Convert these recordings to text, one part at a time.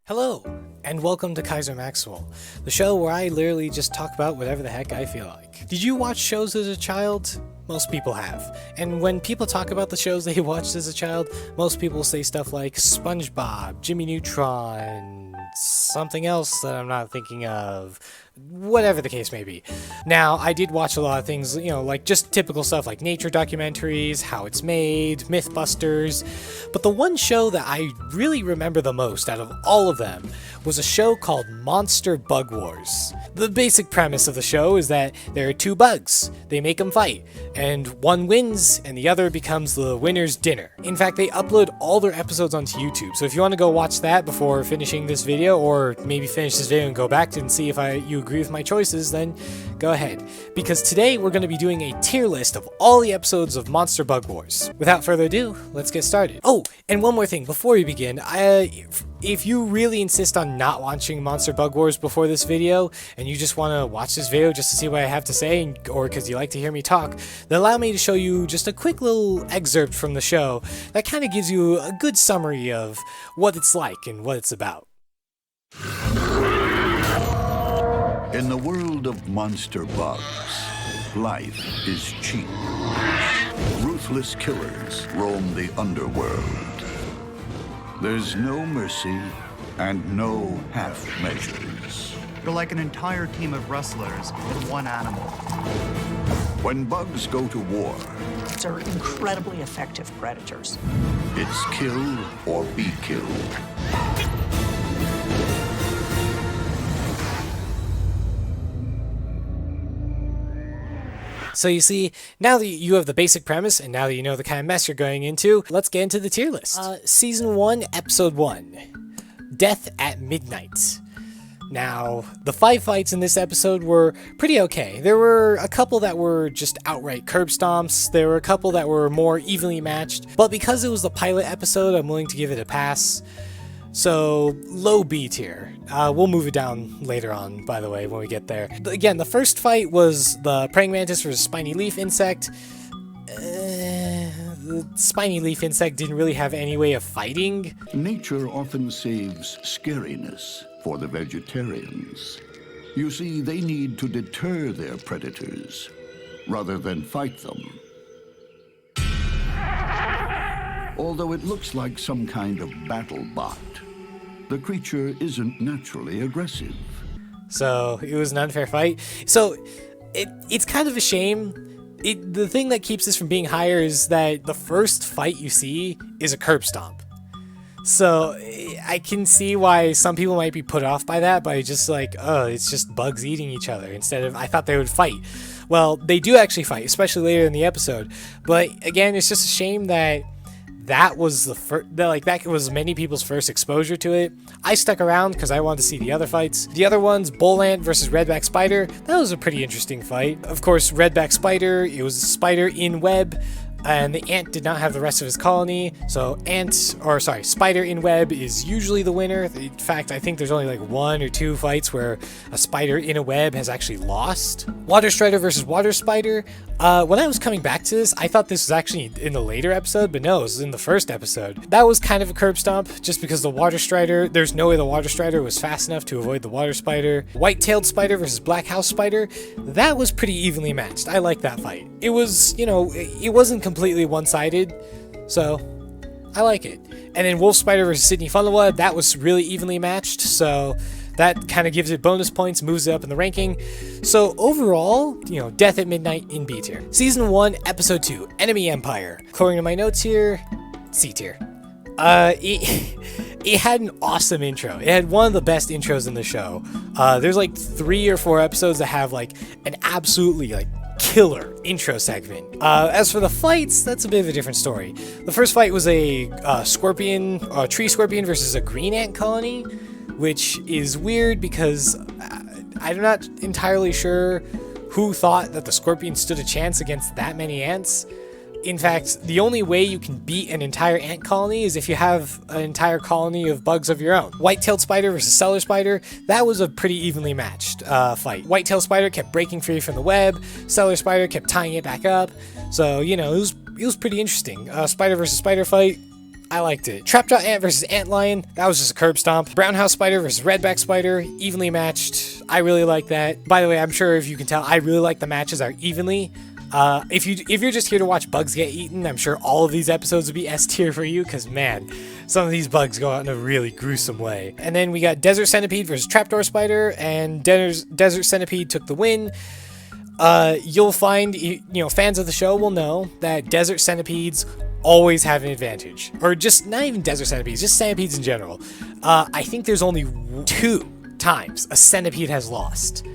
Hello, and welcome to Kaiser Maxwell, the show where I literally just talk about whatever the heck I feel like. Did you watch shows as a child? Most people have. And when people talk about the shows they watched as a child, most people say stuff like SpongeBob, Jimmy Neutron, something else that I'm not thinking of. Whatever the case may be. Now, I did watch a lot of things, like just typical stuff like nature documentaries, How It's Made, Mythbusters, but the one show that I really remember the most out of all of them was a show called Monster Bug Wars. The basic premise of the show is that there are two bugs, they make them fight, and one wins and the other becomes the winner's dinner. In fact, they upload all their episodes onto YouTube, so if you want to go watch that before finishing this video, or maybe finish this video and go back and see if you agree with my choices, then go ahead. Because today we're going to be doing a tier list of all the episodes of Monster Bug Wars. Without further ado, let's get started. Oh, and one more thing before we begin. If you really insist on not watching Monster Bug Wars before this video, and you just want to watch this video just to see what I have to say, or because you like to hear me talk, then allow me to show you just a quick little excerpt from the show that kind of gives you a good summary of what it's like and what it's about. In the world of monster bugs, life is cheap. Ruthless killers roam the underworld. There's no mercy and no half measures. They're like an entire team of wrestlers with one animal. When bugs go to war, They're incredibly effective predators. it's kill or be killed. So you see, now that you have the basic premise, and now that you know the kind of mess you're going into, let's get into the tier list. Season 1, Episode 1, Death at Midnight. Now, the 5 fights in this episode were pretty okay. There were a couple that were just outright curb stomps, there were a couple that were more evenly matched, but because it was the pilot episode, I'm willing to give it a pass. So, low B tier. We'll move it down later on, by the way, when we get there. Again, the first fight was the praying mantis versus spiny leaf insect. The spiny leaf insect didn't really have any way of fighting. Nature often saves scariness for the vegetarians. You see, they need to deter their predators rather than fight them. Although it looks like some kind of battle bot, the creature isn't naturally aggressive. So, it was an unfair fight. So, it's kind of a shame. The thing that keeps this from being higher is that the first fight you see is a curb stomp. So, I can see why some people might be put off by that, by just like, oh, it's just bugs eating each other, instead of, I thought they would fight. Well, they do actually fight, especially later in the episode. But, again, it's just a shame that that was that was many people's first exposure to it. I stuck around because I wanted to see the other fights. The other ones, bull ant versus redback spider, that was a pretty interesting fight. Of course, redback spider, it was a spider in web, and the ant did not have the rest of his colony, so spider in web is usually the winner. In fact, I think there's only like 1 or 2 fights where a spider in a web has actually lost. Water strider versus water spider. When I was coming back to this, I thought this was actually in the later episode, but no, it was in the first episode. That was kind of a curb stomp, just because the water strider, there's no way the water strider was fast enough to avoid the water spider. White-tailed spider versus black house spider, that was pretty evenly matched. I like that fight. It was, it wasn't completely one-sided, so I like it. And then wolf spider versus Sydney Funnelweb, that was really evenly matched, so that kind of gives it bonus points, moves it up in the ranking. So overall, Death at Midnight in B tier. Season 1, Episode 2, Enemy Empire. According to my notes here, C tier. It had an awesome intro. It had one of the best intros in the show. There's like 3 or 4 episodes that have like an absolutely killer intro segment. As for the fights, that's a bit of a different story. The first fight was a tree scorpion versus a green ant colony, which is weird because I'm not entirely sure who thought that the scorpion stood a chance against that many ants. In fact, the only way you can beat an entire ant colony is if you have an entire colony of bugs of your own. White-tailed spider versus cellar spider, that was a pretty evenly matched fight. White-tailed spider kept breaking free from the web, cellar spider kept tying it back up, so, it was pretty interesting. Spider versus spider fight, I liked it. Trapjaw Ant versus Antlion, that was just a curb stomp. Brown House Spider versus Redback Spider, evenly matched. I really like that. By the way, I'm sure if you can tell, I really like the matches are evenly. If you're just here to watch bugs get eaten, I'm sure all of these episodes would be S tier for you, because man, some of these bugs go out in a really gruesome way. And then we got Desert Centipede versus Trapdoor Spider, and Desert Centipede took the win. You'll find, fans of the show will know that Desert Centipedes always have an advantage. Or just, not even Desert Centipedes, just centipedes in general. I think there's only 2 times a centipede has lost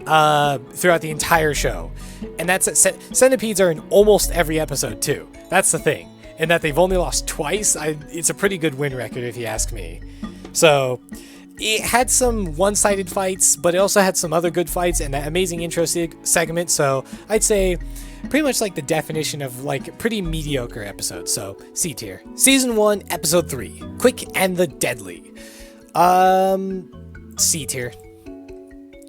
throughout the entire show. And that's that centipedes are in almost every episode too. That's the thing. And that they've only lost twice, it's a pretty good win record if you ask me. So it had some one-sided fights, but it also had some other good fights and that amazing intro segment. So I'd say pretty much like the definition of like pretty mediocre episode. So C tier. Season 1, episode 3, Quick and the Deadly. C tier.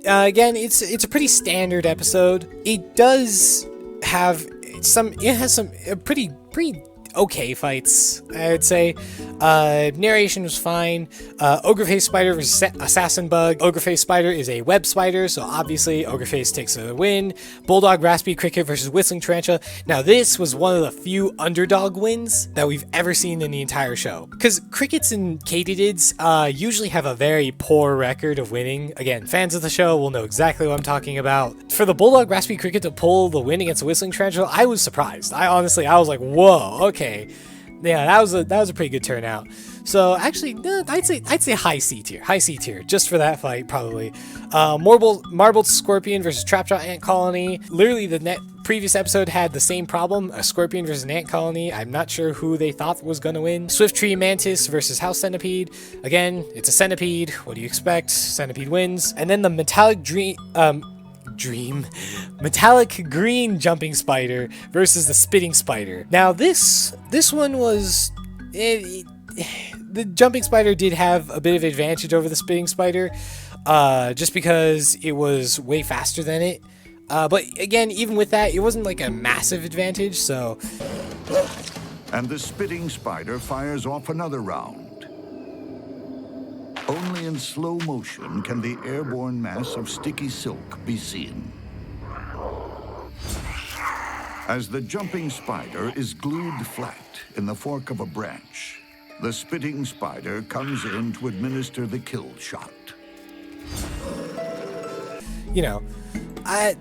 Again, it's a pretty standard episode. It does have some pretty okay fights, I'd say. Narration was fine. Ogreface Spider versus Assassin Bug. Ogreface Spider is a web spider, so obviously Ogreface takes a win. Bulldog Raspy Cricket versus Whistling Tarantula. Now this was one of the few underdog wins that we've ever seen in the entire show. Because crickets and katydids usually have a very poor record of winning. Again, fans of the show will know exactly what I'm talking about. For the Bulldog Raspy Cricket to pull the win against Whistling Tarantula, I was surprised. I was like, whoa, okay. Yeah, that was a pretty good turnout. So actually, no, I'd say high C tier, just for that fight probably. Marbled Scorpion versus Trapjaw Ant Colony. Literally, the previous episode had the same problem: a scorpion versus an ant colony. I'm not sure who they thought was gonna win. Swift Tree Mantis versus House Centipede. Again, it's a centipede. What do you expect? Centipede wins. And then the Metallic Green Jumping Spider versus the Spitting Spider. Now this one was the Jumping Spider did have a bit of advantage over the Spitting Spider, just because it was way faster than it. But again, even with that, it wasn't like a massive advantage. So, And the Spitting Spider fires off another round. Only in slow motion can the airborne mass of sticky silk be seen. As the jumping spider is glued flat in the fork of a branch, the Spitting Spider comes in to administer the kill shot.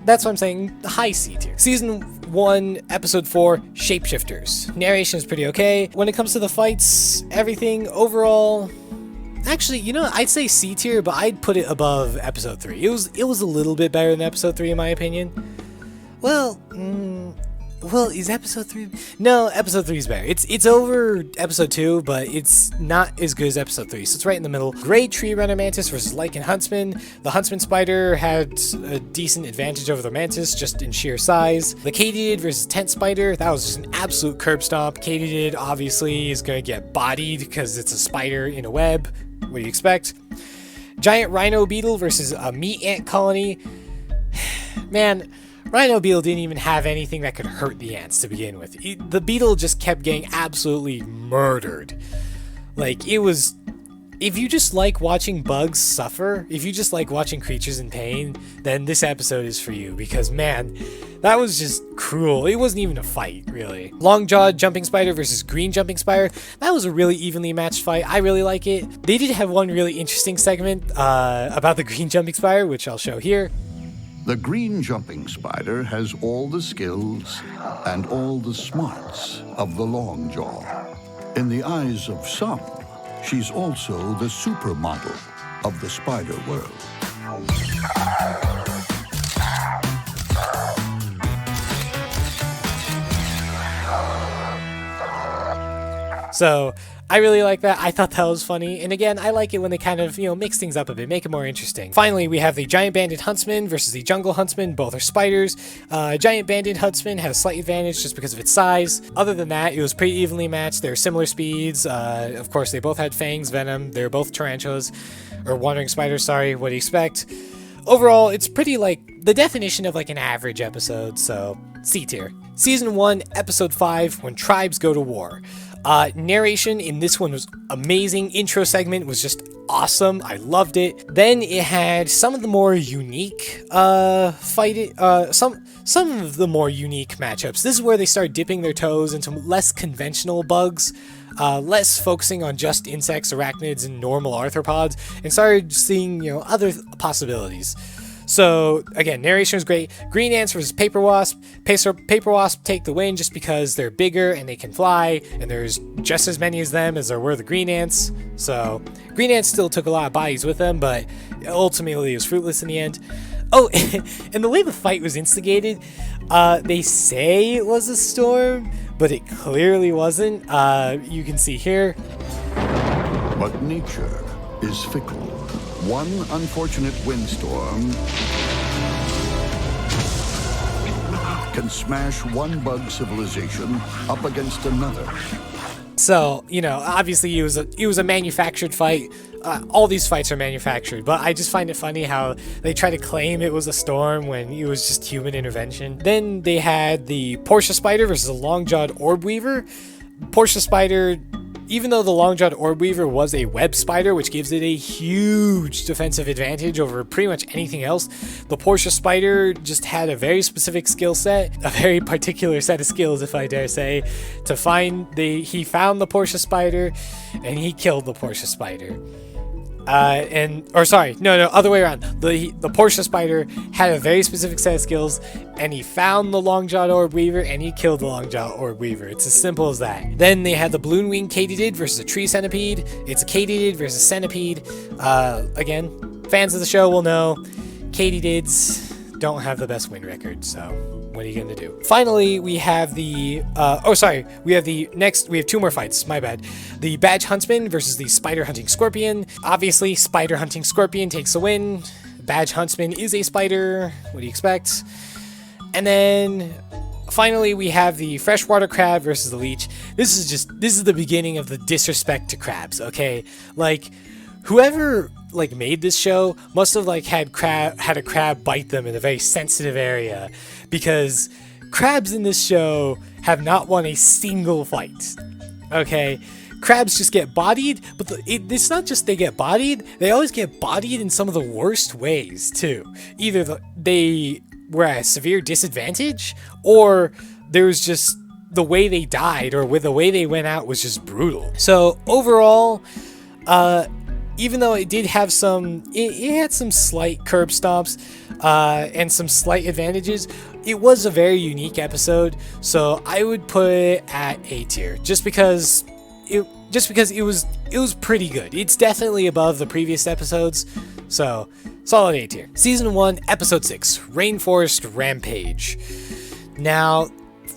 That's what I'm saying, high C tier. Season 1, episode 4, Shapeshifters. Narration is pretty okay. When it comes to the fights, everything overall, actually, I'd say C tier, but I'd put it above episode 3. It was a little bit better than episode 3 in my opinion. Well, is episode 3? No, episode 3 is better. It's over episode 2, but it's not as good as episode 3, so it's right in the middle. Gray Tree Runner Mantis versus Lichen Huntsman. The Huntsman Spider had a decent advantage over the Mantis, just in sheer size. The Katydid versus Tent Spider, that was just an absolute curb stomp. Katydid obviously is going to get bodied because it's a spider in a web. What do you expect? Giant Rhino Beetle versus a Meat Ant Colony. Man, Rhino Beetle didn't even have anything that could hurt the ants to begin with. The beetle just kept getting absolutely murdered. Like, it was... If you just like watching bugs suffer, if you just like watching creatures in pain, then this episode is for you, because man, that was just cruel. It wasn't even a fight, really. Long-jawed Jumping Spider versus Green Jumping Spider. That was a really evenly matched fight. I really like it. They did have one really interesting segment about the Green Jumping Spider, which I'll show here. The Green Jumping Spider has all the skills and all the smarts of the Longjaw. In the eyes of some, she's also the supermodel of the spider world. So I really like that. I thought that was funny. And again, I like it when they kind of, mix things up a bit, make it more interesting. Finally, we have the Giant Banded Huntsman versus the Jungle Huntsman. Both are spiders. Giant Banded Huntsman had a slight advantage just because of its size. Other than that, it was pretty evenly matched. They were similar speeds. Of course, they both had fangs, venom. They're both tarantulas, or wandering spiders, sorry. What do you expect? Overall, it's pretty like the definition of like an average episode, so C tier. Season 1, episode 5, When Tribes Go to War. Narration in this one was amazing. Intro segment was just awesome. I loved it. Then it had some of the more unique some of the more unique matchups. This is where they start dipping their toes into less conventional bugs, less focusing on just insects, arachnids, and normal arthropods, and started seeing, other possibilities. So again, narration was great. Green ants versus paper wasp. Paper wasp take the win just because they're bigger and they can fly, and there's just as many as them as there were the green ants. So green ants still took a lot of bodies with them, but ultimately it was fruitless in the end. Oh, and the way the fight was instigated, they say it was a storm, but it clearly wasn't. You can see here. But nature is fickle. One unfortunate windstorm can smash one bug civilization up against another. So, obviously it was a manufactured fight. All these fights are manufactured, but I just find it funny how they try to claim it was a storm when it was just human intervention. Then they had the Portia spider versus the long-jawed orb weaver. Portia spider, even though the long-jawed orb weaver was a web spider, which gives it a huge defensive advantage over pretty much anything else, the Portia spider just had a very specific skill set, a very particular set of skills, if I dare say, to find he found the Portia spider and he killed the Portia spider. Other way around. The Portia spider had a very specific set of skills, and he found the long-jawed orb weaver, and he killed the long-jawed orb weaver. It's as simple as that. Then they had the balloon-winged katydid versus a tree centipede. It's a katydid versus centipede. Again, fans of the show will know katydids don't have the best win record, so what are you gonna do? Finally, we have we have two more fights, my bad. The badge huntsman versus the spider hunting scorpion. Obviously, spider hunting scorpion takes the win. Badge huntsman is a spider. What do you expect? And then finally, we have the freshwater crab versus the leech. This is the beginning of the disrespect to crabs, okay? Like, whoever made this show must have had a crab bite them in a very sensitive area, because crabs in this show have not won a single fight. Okay, crabs just get bodied, but it's not just they get bodied, they always get bodied in some of the worst ways too. Either they were at a severe disadvantage, or there was just the way they died, or with the way they went out was just brutal. So overall, even though it did have it had some slight curb stomps and some slight advantages, it was a very unique episode. So I would put it at A tier, just because it was pretty good. It's definitely above the previous episodes, so solid A tier. Season 1, Episode 6, Rainforest Rampage. Now,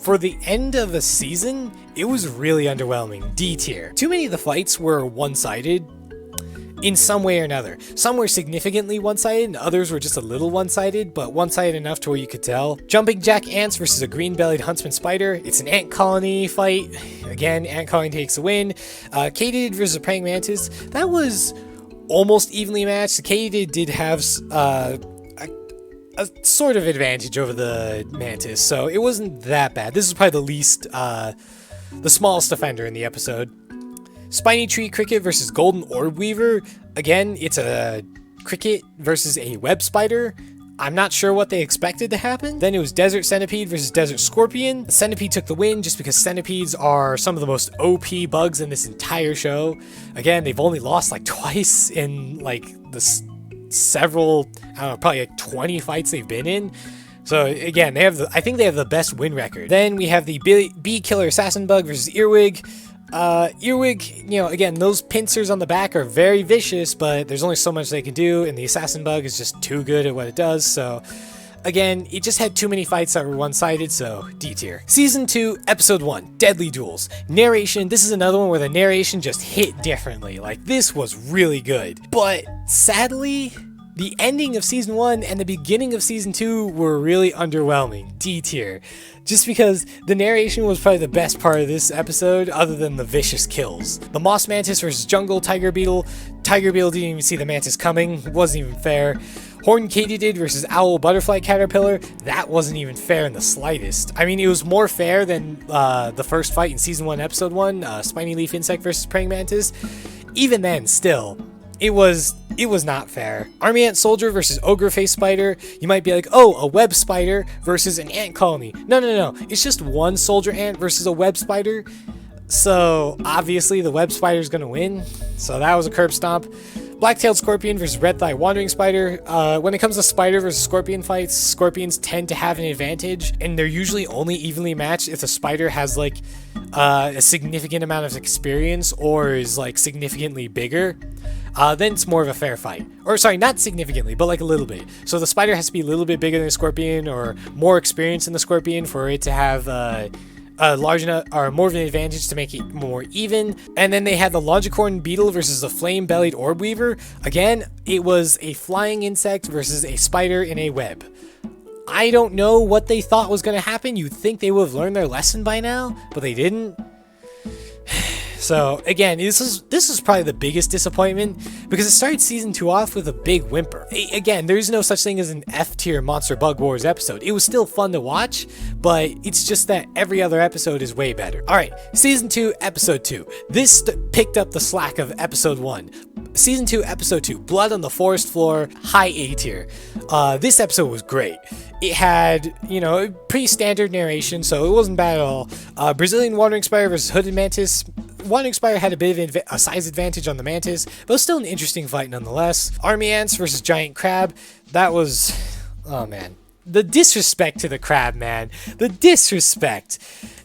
for the end of a season, it was really underwhelming. D tier. Too many of the fights were one-sided in some way or another. Some were significantly one-sided, and others were just a little one-sided, but one-sided enough to where you could tell. Jumping jack ants versus a green-bellied huntsman spider. It's an ant colony fight. Again, ant colony takes the win. Katydid versus a praying mantis. That was almost evenly matched. The katydid did have a sort of advantage over the mantis, so it wasn't that bad. This is probably the smallest offender in the episode. Spiny tree cricket versus golden orb weaver. Again, it's a cricket versus a web spider. I'm not sure what they expected to happen. Then it was desert centipede versus desert scorpion. The centipede took the win just because centipedes are some of the most OP bugs in this entire show. Again, they've only lost twice in the several, probably 20 fights they've been in. So again, I think they have the best win record. Then we have the bee killer assassin bug versus earwig. Earwig, again, those pincers on the back are very vicious, but there's only so much they can do, and the assassin bug is just too good at what it does. So again, it just had too many fights that were one-sided, so D tier. Season 2, Episode 1, Deadly Duels. Narration, this is another one where the narration just hit differently. This was really good. But sadly, the ending of Season 1 and the beginning of Season 2 were really underwhelming. D tier. Just because the narration was probably the best part of this episode, other than the vicious kills. The moss mantis versus jungle tiger beetle. Tiger beetle didn't even see the mantis coming. Wasn't even fair. Horned katydid versus owl butterfly caterpillar. That wasn't even fair in the slightest. I mean, it was more fair than the first fight in season 1, episode 1, spiny leaf insect versus praying mantis. Even then, still, it was not fair. Army ant soldier versus ogre face spider. You might be like, oh, a web spider versus an ant colony. No. It's just one soldier ant versus a web spider. So obviously the web spider is gonna win. So that was a curb stomp. Black-tailed scorpion versus red-thigh wandering spider. When it comes to spider versus scorpion fights, scorpions tend to have an advantage, and they're usually only evenly matched if the spider has like a significant amount of experience or is like significantly bigger. Then it's more of a fair fight. Or sorry, not significantly, but like a little bit. So the spider has to be a little bit bigger than the scorpion or more experienced than the scorpion for it to have large enough or more of an advantage to make it more even. And then they had the longicorn beetle versus the flame-bellied orb weaver. Again, it was a flying insect versus a spider in a web. I don't know what they thought was going to happen. You'd think they would have learned their lesson by now, but they didn't. So again, this is probably the biggest disappointment because it started season 2 off with a big whimper. Again, there's no such thing as an F tier Monster Bug Wars episode. It was still fun to watch, but it's just that every other episode is way better. All right, season 2, episode 2. This picked up the slack of episode 1. Season 2, episode 2, Blood on the Forest Floor, high A tier. This episode was great. It had, pretty standard narration, so it wasn't bad at all. Brazilian wandering spider versus hooded mantis. Wandering spider had a bit of a size advantage on the mantis, but it was still an interesting fight nonetheless. Army ants versus giant crab. That was, oh man. The disrespect to the crab, man. The disrespect.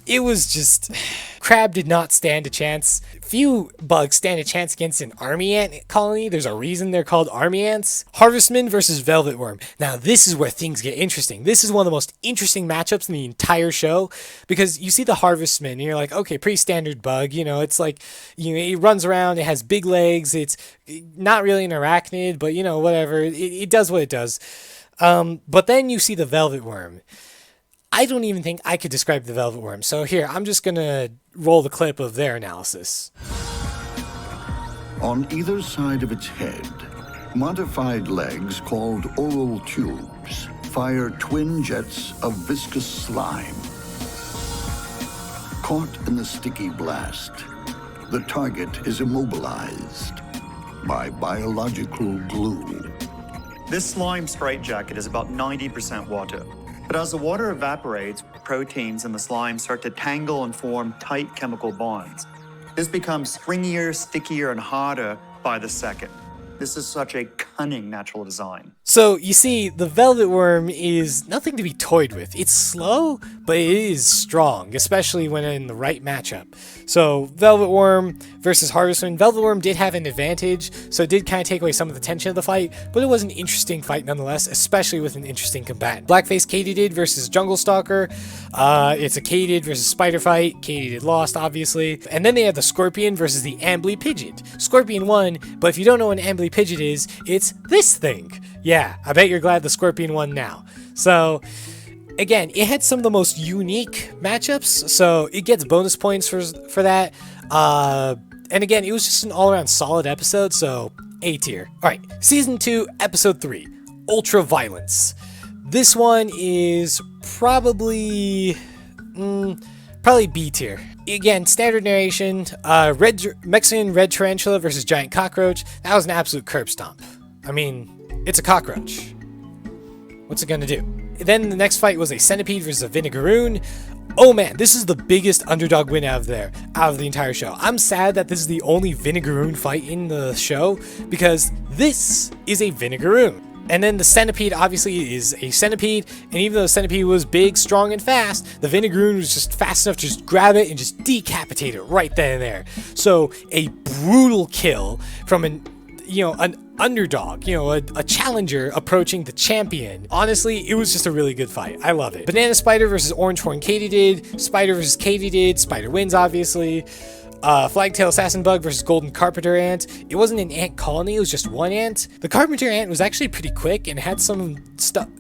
It was just, crab did not stand a chance. Few bugs stand a chance against an army ant colony. There's a reason they're called army ants. Harvestman versus velvet worm. Now this is where things get interesting. This is one of the most interesting matchups in the entire show because you see the harvestman and you're like, okay, pretty standard bug. It's like, it runs around, it has big legs, it's not really an arachnid, but whatever. It does what it does. But then you see the velvet worm. I don't even think I could describe the velvet worm. So here, I'm just going to roll the clip of their analysis. On either side of its head, modified legs called oral tubes fire twin jets of viscous slime. Caught in the sticky blast, the target is immobilized by biological glue. This slime straitjacket is about 90% water. But as the water evaporates, proteins in the slime start to tangle and form tight chemical bonds. This becomes stringier, stickier, and harder by the second. This is such a cunning natural design. So you see, the velvet worm is nothing to be toyed with. It's slow, but it is strong, especially when in the right matchup. So velvet worm versus harvestman. Velvet worm did have an advantage, so it did kind of take away some of the tension of the fight, but it was an interesting fight nonetheless, especially with an interesting combatant. Blackface katydid versus jungle stalker. It's a katydid versus spider fight. Katydid lost, obviously. And then they had the scorpion versus the ambly pidgeot. Scorpion won, but if you don't know what an ambly pidgeot is, it's this thing. Yeah, I bet you're glad the scorpion won now. So again, it had some of the most unique matchups, so it gets bonus points for that. And again, it was just an all-around solid episode, so A tier. All right, season 2, episode 3, Ultra Violence. This one is probably B tier. Again, standard narration. Mexican red tarantula versus giant cockroach. That was an absolute curb stomp. I mean, it's a cockroach. What's it gonna do? Then the next fight was a centipede versus a vinegaroon. Oh man, this is the biggest underdog win out of the entire show. I'm sad that this is the only vinegaroon fight in the show because this is a vinegaroon. And then the centipede obviously is a centipede, and even though the centipede was big, strong, and fast, the vinegaroon was just fast enough to just grab it and just decapitate it right then and there. So a brutal kill from an underdog, a challenger approaching the champion. Honestly, it was just a really good fight. I love it. Banana spider versus orange horn katydid. Spider versus katydid. Spider wins, obviously. Flagtail assassin bug versus golden carpenter ant. It wasn't an ant colony, it was just one ant. The carpenter ant was actually pretty quick and had some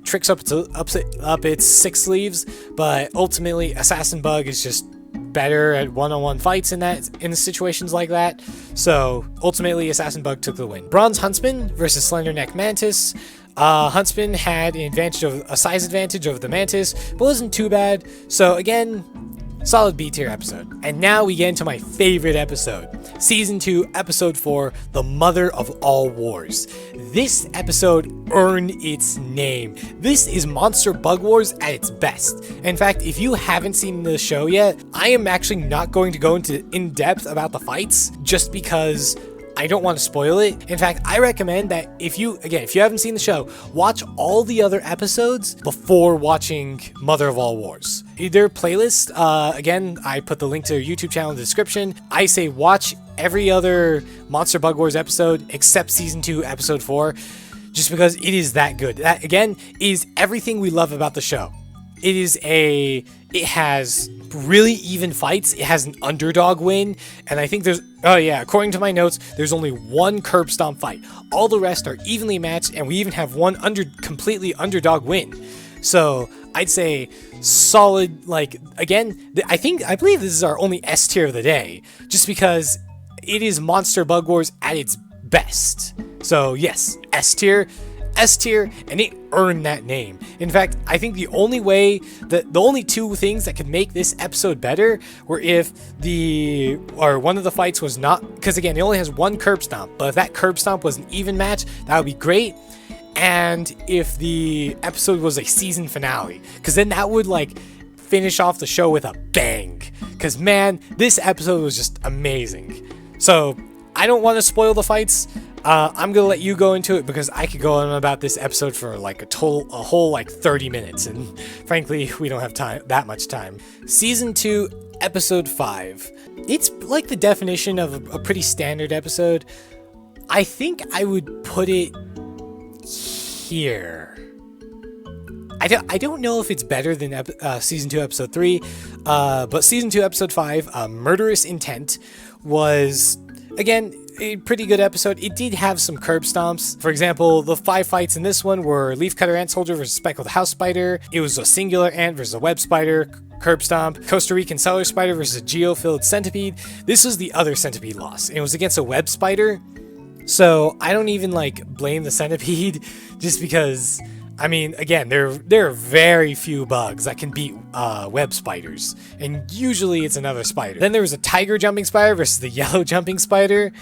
tricks up its 6 sleeves, but ultimately assassin bug is just better at one-on-one fights in situations like that. So ultimately assassin bug took the win. Bronze huntsman versus slender neck mantis. Huntsman had a size advantage over the Mantis, but wasn't too bad. So again, solid B tier episode. And now we get into my favorite episode. Season 2, Episode 4, The Mother of All Wars. This episode earned its name. This is Monster Bug Wars at its best. In fact, if you haven't seen the show yet, I am actually not going to go into in-depth about the fights, just because I don't want to spoil it. In fact, I recommend that if you haven't seen the show, watch all the other episodes before watching Mother of All Wars. Their playlist, again, I put the link to their YouTube channel in the description. I say watch every other Monster Bug Wars episode except Season 2, Episode 4, just because it is that good. That, again, is everything we love about the show. It has really even fights. It has an underdog win, and I think according to my notes, there's only one curb stomp fight. All the rest are evenly matched, and we even have one completely underdog win. So I'd say solid. Like, again, I believe this is our only S tier of the day, just because it is Monster Bug Wars at its best. So yes, S tier, and it earned that name. In fact, I think the only two things that could make this episode better were if one of the fights was not, because again, it only has one curb stomp, but if that curb stomp was an even match, that would be great. And if the episode was a season finale, because then that would like finish off the show with a bang. Because man, this episode was just amazing. So I don't want to spoil the fights. I'm gonna let you go into it, because I could go on about this episode for like a whole like 30 minutes, and frankly, we don't have that much time. Season 2, Episode 5. It's like the definition of a pretty standard episode. I think I would put it here. I don't know if it's better than Season 2, Episode 3, but Season 2, Episode 5, Murderous Intent, was, again, a pretty good episode. It did have some curb stomps. For example, the 5 fights in this one were Leafcutter Ant Soldier versus Speckled House Spider. It was a Singular Ant versus a Web Spider, curb stomp. Costa Rican Cellar Spider versus a Geofilled Centipede. This was the other Centipede loss. It was against a Web Spider. So I don't even blame the Centipede, just because, I mean, again, there are very few bugs that can beat web spiders, and usually it's another spider. Then there was a tiger jumping spider versus the yellow jumping spider,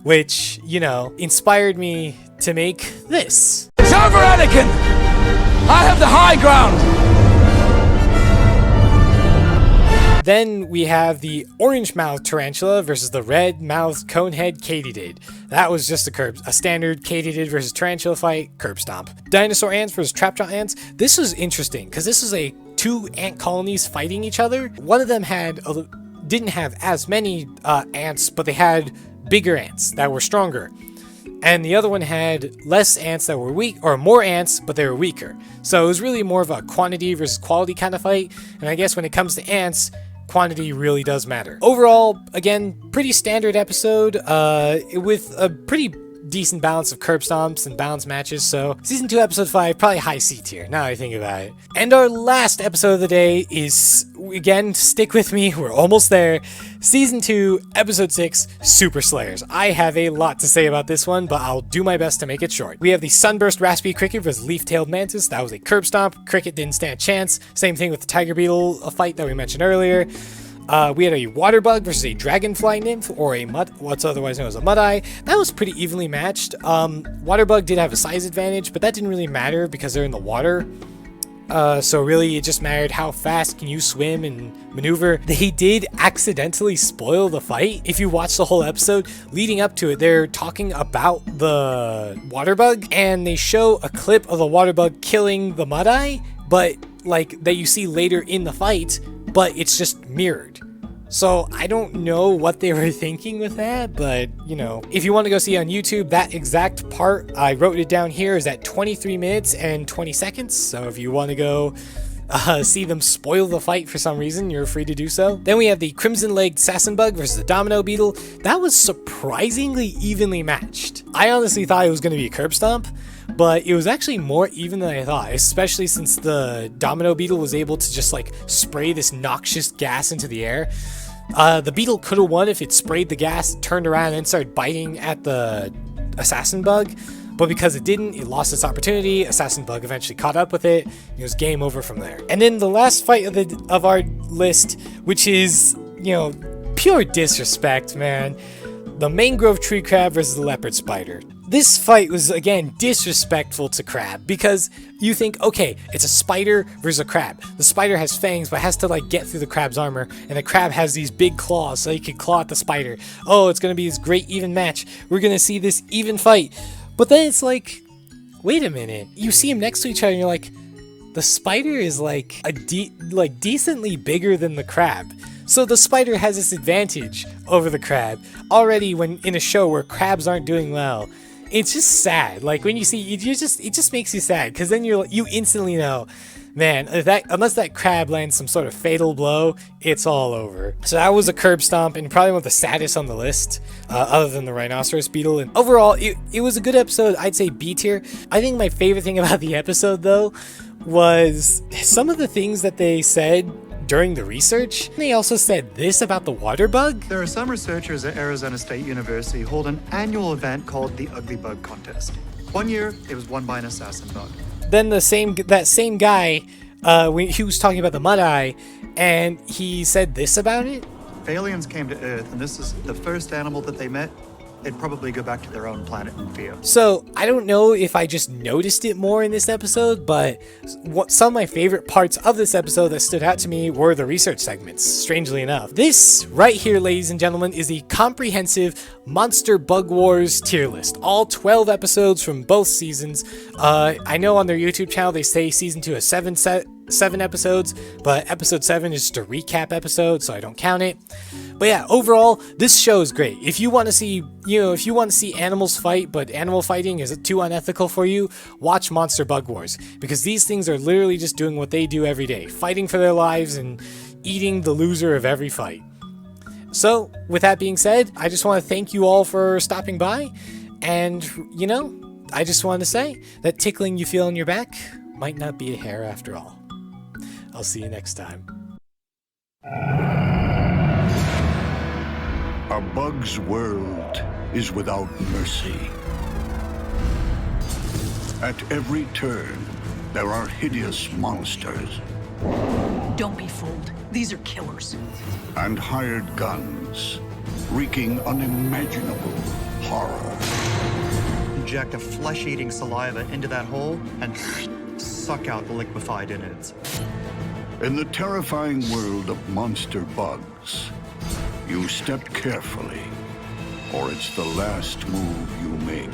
which, inspired me to make this. It's over, Anakin! I have the high ground! Then we have the orange-mouthed tarantula versus the red-mouthed conehead katydid. That was just a standard katydid versus tarantula fight, curb stomp. Dinosaur ants versus trapjaw ants. This was interesting, because this is two ant colonies fighting each other. One of them didn't have as many ants, but they had bigger ants that were stronger. And the other one had less ants that were weak, or more ants, but they were weaker. So it was really more of a quantity versus quality kind of fight. And I guess when it comes to ants, quantity really does matter. Overall, again, pretty standard episode, with a pretty decent balance of curb stomps and balance matches. So Season 2, Episode 5, probably high C tier, now that I think about it. And our last episode of the day is, again, stick with me, we're almost there. Season 2, Episode 6, Super Slayers. I have a lot to say about this one, but I'll do my best to make it short. We have the Sunburst Raspy Cricket versus Leaf-tailed Mantis. That was a curb stomp. Cricket didn't stand a chance. Same thing with the Tiger Beetle, a fight that we mentioned earlier. We had a water bug versus a dragonfly nymph, or what's otherwise known as a mud-eye. That was pretty evenly matched. Water bug did have a size advantage, but that didn't really matter because they're in the water. So really, it just mattered how fast can you swim and maneuver. They did accidentally spoil the fight. If you watch the whole episode, leading up to it, they're talking about the water bug, and they show a clip of the water bug killing the mud-eye, but that you see later in the fight, but it's just mirrored. So I don't know what they were thinking with that, but if you want to go see on YouTube, that exact part, I wrote it down here, is at 23 minutes and 20 seconds. So if you want to go see them spoil the fight for some reason, you're free to do so. Then we have the crimson-legged Sassenbug versus the domino beetle. That was surprisingly evenly matched. I honestly thought it was going to be a curb stomp, but it was actually more even than I thought, especially since the domino beetle was able to just spray this noxious gas into the air. The beetle could have won if it sprayed the gas, turned around, and started biting at the assassin bug. But because it didn't, it lost its opportunity. Assassin Bug eventually caught up with it. It was game over from there. And then the last fight of our list, which is, pure disrespect, man. The mangrove tree crab versus the leopard spider. This fight was, again, disrespectful to crab because you think, okay, it's a spider versus a crab. The spider has fangs but has to get through the crab's armor, and the crab has these big claws so he can claw at the spider. Oh, it's going to be this great even match. We're going to see this even fight. But then it's like, wait a minute. You see them next to each other and you're like, the spider is decently bigger than the crab. So the spider has this advantage over the crab already when in a show where crabs aren't doing well. It's just sad. When you see it just makes you sad because then you instantly know, man, unless that crab lands some sort of fatal blow, it's all over. So that was a curb stomp and probably one of the saddest on the list, other than the rhinoceros beetle. And overall, it was a good episode. I'd say B tier. I think my favorite thing about the episode though was some of the things that they said during the research. They also said this about the water bug. There are some researchers at Arizona State University hold an annual event called the Ugly Bug Contest. One year, it was won by an assassin bug. Then that same guy, he was talking about the mud eye, and he said this about it. If aliens came to Earth and this is the first animal that they met, they'd probably go back to their own planet in fear. So I don't know if I just noticed it more in this episode, but some of my favorite parts of this episode that stood out to me were the research segments, strangely enough. This right here, ladies and gentlemen, is the comprehensive Monster Bug Wars tier list. All 12 episodes from both seasons. I know on their YouTube channel they say season 2 is 7 episodes, but episode 7 is just a recap episode, so I don't count it. But yeah, overall, this show is great. If you want to see, animals fight, but animal fighting is too unethical for you, watch Monster Bug Wars, because these things are literally just doing what they do every day, fighting for their lives and eating the loser of every fight. So, with that being said, I just want to thank you all for stopping by, and, I just want to say that tickling you feel in your back might not be a hair after all. I'll see you next time. A bug's world is without mercy. At every turn, there are hideous monsters. Don't be fooled. These are killers. And hired guns, wreaking unimaginable horror. Inject a flesh-eating saliva into that hole and suck out the liquefied innards. In the terrifying world of monster bugs, you step carefully, or it's the last move you make.